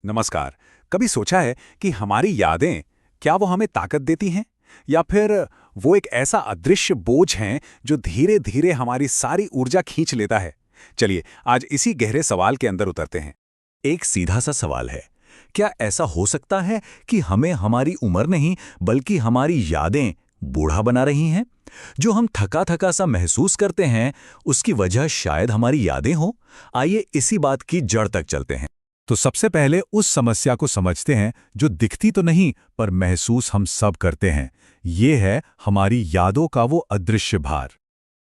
नमस्कार। कभी सोचा है कि हमारी यादें क्या वो हमें ताकत देती हैं या फिर वो एक ऐसा अदृश्य बोझ हैं जो धीरे धीरे हमारी सारी ऊर्जा खींच लेता है। चलिए आज इसी गहरे सवाल के अंदर उतरते हैं। एक सीधा सा सवाल है, क्या ऐसा हो सकता है कि हमें हमारी उम्र नहीं बल्कि हमारी यादें बूढ़ा बना रही हैं? जो हम थका थका सा महसूस करते हैं उसकी वजह शायद हमारी यादें हो। आइए इसी बात की जड़ तक चलते हैं। तो सबसे पहले उस समस्या को समझते हैं जो दिखती तो नहीं पर महसूस हम सब करते हैं। ये है हमारी यादों का वो अदृश्य भार।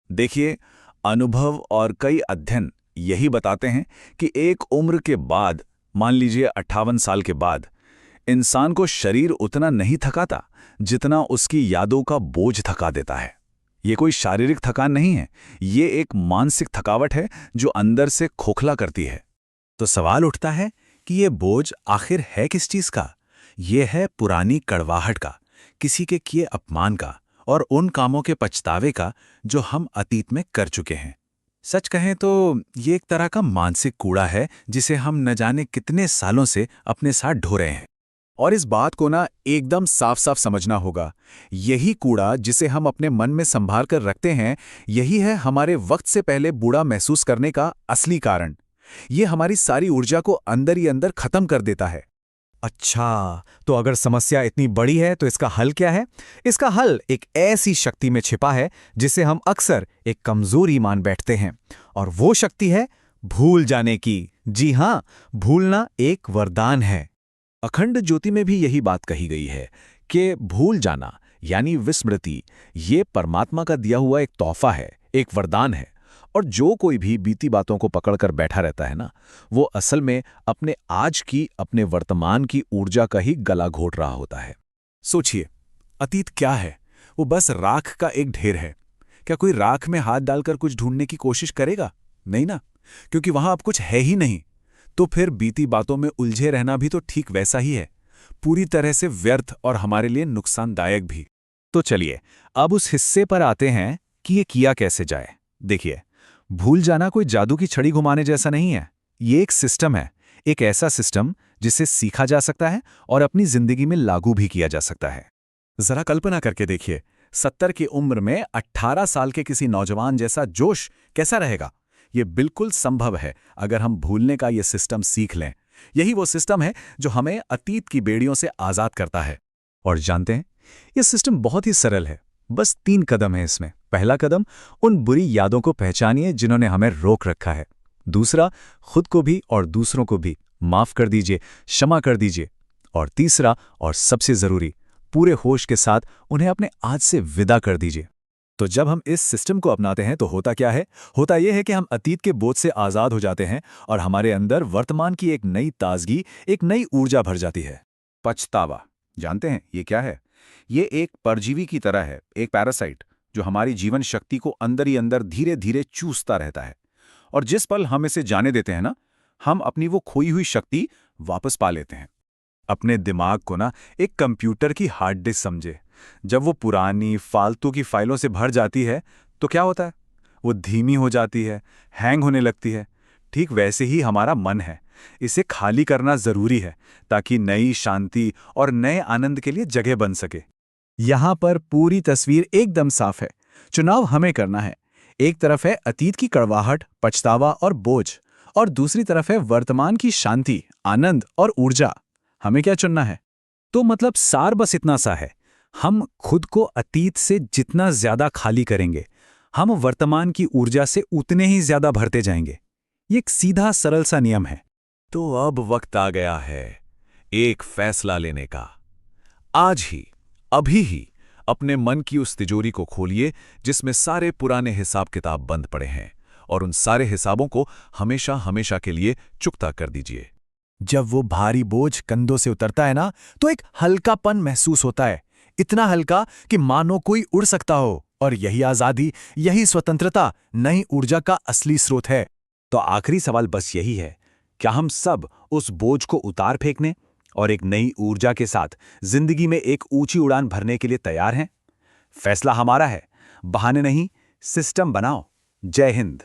देखिए, अनुभव और कई अध्ययन यही बताते हैं कि एक उम्र के बाद, मान लीजिए 58 साल के बाद, इंसान को शरीर उतना नहीं थकाता जितना उसकी यादों का बोझ थका देता है। ये कोई शारीरिक थकान नहीं है, ये एक मानसिक थकावट है जो अंदर से खोखला करती है। तो सवाल उठता है कि ये बोझ आखिर है किस चीज का? ये है पुरानी कड़वाहट का, किसी के किए अपमान का और उन कामों के पछतावे का जो हम अतीत में कर चुके हैं। सच कहें तो ये एक तरह का मानसिक कूड़ा है जिसे हम न जाने कितने सालों से अपने साथ ढो रहे हैं। और इस बात को ना एकदम साफ साफ समझना होगा। यही कूड़ा जिसे हम अपने मन में संभाल कर रखते हैं, यही है हमारे वक्त से पहले बूढ़ा महसूस करने का असली कारण। ये हमारी सारी ऊर्जा को अंदर ही अंदर खत्म कर देता है। अच्छा, तो अगर समस्या इतनी बड़ी है तो इसका हल क्या है? इसका हल एक ऐसी शक्ति में छिपा है जिसे हम अक्सर एक कमजोरी मान बैठते हैं, और वो शक्ति है भूल जाने की। जी हां, भूलना एक वरदान है। अखंड ज्योति में भी यही बात कही गई है कि भूल जाना यानी विस्मृति ये परमात्मा का दिया हुआ एक तोहफा है, एक वरदान है। और जो कोई भी बीती बातों को पकड़कर बैठा रहता है ना, वो असल में अपने आज की, अपने वर्तमान की ऊर्जा का ही गला घोट रहा होता है। सोचिए, अतीत क्या है? वो बस राख का एक ढेर है। क्या कोई राख में हाथ डालकर कुछ ढूंढने की कोशिश करेगा? नहीं ना, क्योंकि वहां अब कुछ है ही नहीं। तो फिर बीती बातों में उलझे रहना भी तो ठीक वैसा ही है, पूरी तरह से व्यर्थ और हमारे लिए नुकसानदायक भी। तो चलिए अब उस हिस्से पर आते हैं कि ये किया कैसे जाए। देखिए, भूल जाना कोई जादू की छड़ी घुमाने जैसा नहीं है। ये एक सिस्टम है, एक ऐसा सिस्टम जिसे सीखा जा सकता है और अपनी जिंदगी में लागू भी किया जा सकता है। जरा कल्पना करके देखिए, 70 की उम्र में 18 साल के किसी नौजवान जैसा जोश कैसा रहेगा? ये बिल्कुल संभव है अगर हम भूलने का ये सिस्टम सीख लें। यही वो सिस्टम है जो हमें अतीत की बेड़ियों से आजाद करता है। और जानते हैं, ये सिस्टम बहुत ही सरल है। बस 3 कदम है इसमें। पहला कदम, उन बुरी यादों को पहचानिए जिन्होंने हमें रोक रखा है। दूसरा, खुद को भी और दूसरों को भी माफ कर दीजिए, क्षमा कर दीजिए। और तीसरा और सबसे जरूरी, पूरे होश के साथ उन्हें अपने आज से विदा कर दीजिए। तो जब हम इस सिस्टम को अपनाते हैं तो होता क्या है? होता यह है कि हम अतीत के बोझ से आजाद हो जाते हैं और हमारे अंदर वर्तमान की एक नई ताजगी, एक नई ऊर्जा भर जाती है। पछतावा, जानते हैं ये क्या है? ये एक परजीवी की तरह है, एक पैरासाइट जो हमारी जीवन शक्ति को अंदर ही अंदर धीरे धीरे चूसता रहता है। और जिस पल हम इसे जाने देते हैं ना, हम अपनी वो खोई हुई शक्ति वापस पा लेते हैं। अपने दिमाग को ना एक कंप्यूटर की हार्ड डिस्क समझे। जब वो पुरानी फालतू की फाइलों से भर जाती है तो क्या होता है? वो धीमी हो जाती है, हैंग होने लगती है। ठीक वैसे ही हमारा मन है, इसे खाली करना जरूरी है ताकि नई शांति और नए आनंद के लिए जगह बन सके। यहां पर पूरी तस्वीर एकदम साफ है। चुनाव हमें करना है। एक तरफ है अतीत की कड़वाहट, पछतावा और बोझ, और दूसरी तरफ है वर्तमान की शांति, आनंद और ऊर्जा। हमें क्या चुनना है? तो मतलब सार बस इतना सा है, हम खुद को अतीत से जितना ज्यादा खाली करेंगे, हम वर्तमान की ऊर्जा से उतने ही ज्यादा भरते जाएंगे। ये एक सीधा सरल सा नियम है। तो अब वक्त आ गया है एक फैसला लेने का। आज ही, अभी ही अपने मन की उस तिजोरी को खोलिए जिसमें सारे पुराने हिसाब किताब बंद पड़े हैं, और उन सारे हिसाबों को हमेशा हमेशा के लिए चुकता कर दीजिए। जब वो भारी बोझ कंधों से उतरता है ना, तो एक हल्कापन महसूस होता है। इतना हल्का कि मानो कोई उड़ सकता हो। और यही आजादी, यही स्वतंत्रता नई ऊर्जा का असली स्रोत है। तो आखिरी सवाल बस यही है, क्या हम सब उस बोझ को उतार फेंकने और एक नई ऊर्जा के साथ जिंदगी में एक ऊंची उड़ान भरने के लिए तैयार हैं? फैसला हमारा है, बहाने नहीं, सिस्टम बनाओ। जय हिंद।